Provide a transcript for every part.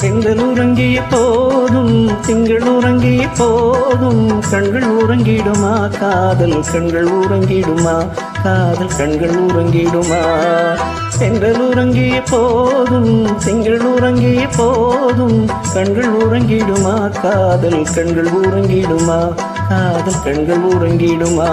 பெண்கள் உறங்கிய போதும் திங்கள் உறங்கிய போதும் கண்கள் உறங்கிடுமா காதல் கண்கள் உறங்கிடுமா காதல் கண்கள் உறங்கிடுமா பெண்கள் உறங்கிய போதும் திங்கள் உறங்கிய போதும் கண்கள் உறங்கிடுமா காதல் கண்கள் உறங்கிடுமா காதல் கண்கள் உறங்கிடுமா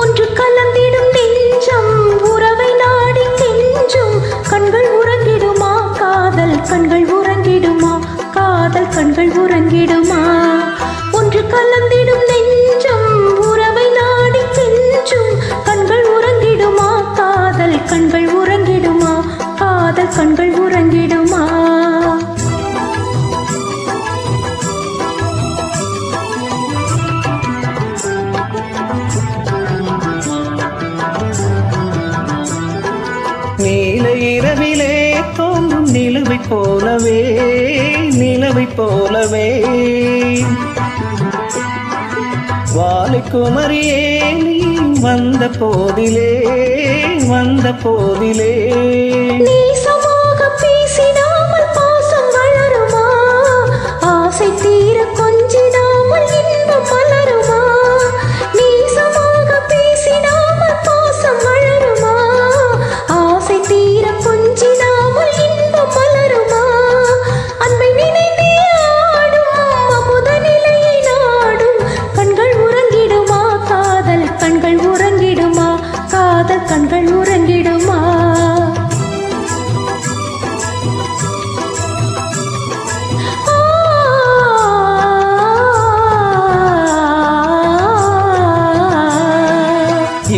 ஒன்று கலந்திடும் நெஞ்சம் உறவை நாடி கெஞ்சும் கண்கள் உறங்கிடுமா காதல் கண்கள் உறங்கிடுமா காதல் கண்கள் உறங்கிடுமா ஒன்று கலந்திடும் நெஞ்சம் உறவை நாடி கெஞ்சும் கண்கள் உறங்கிடுமா காதல் கண்கள் உறங்கிடுமா காதல் கண்கள் உறங்கிடுமா நீல இரவிலே தோன்றும் நிலவை போலவே நிலவை போலவே வாலை குமரியே நீ வந்த போதிலே வந்த போதிலே நேசமாக பேசிடாமல் பாசம் வளருமா ஆசை தீர கொஞ்சிடாமல் இன்பம் மலருமா நேசமாக பேசிடாமல் பாசம் வளருமா ஆசை தீர கொஞ்சிடாமல் இன்பம் மலருமா அன்பை நினைத்தே ஆடும் அமுத நிலையை நாடும் கண்கள் உறங்கிடுமா காதல் கண்கள் உறங்கிடுமா காதல் கண்கள் உறங்கிடுமா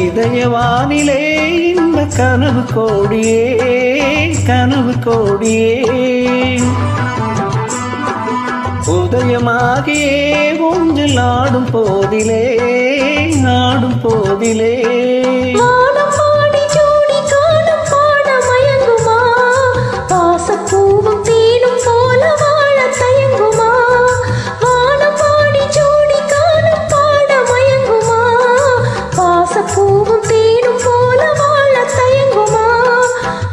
இதயவானிலே இந்த கனவு கோடியே கனவு கோடியே உதயமாகியே ஊஞ்சல் ஆடும் போதிலே ஆடும் போதிலே வானம் பாடி ஜோடி காணும் பாட மயங்குமா பாசப்பூவும் தேனும் போல வாழ தயங்குமா வானம் பாடி ஜோடி காணும் பாட மயங்குமா பாசப்பூவும் தேனும் போல வாழ தயங்குமா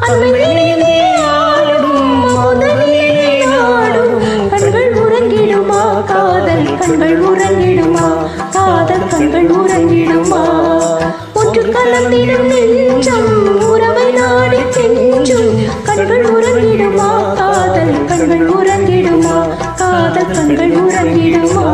அன்பிலே ஆடும் முதலிலே நாடும் கண்கள் உறங்கிடுமா காதல் கண்கள் உறங்கிடுமா காதல் கண்கள் உறங்கிடுமா ஒன்று கலந்திடும் நெஞ்சம் உறவை நாடி கெஞ்சும் கண்கள் உறங்கிடுமா காதல் கண்கள் உறங்கிடுமா காதல் கண்கள் உறங்கிடுமா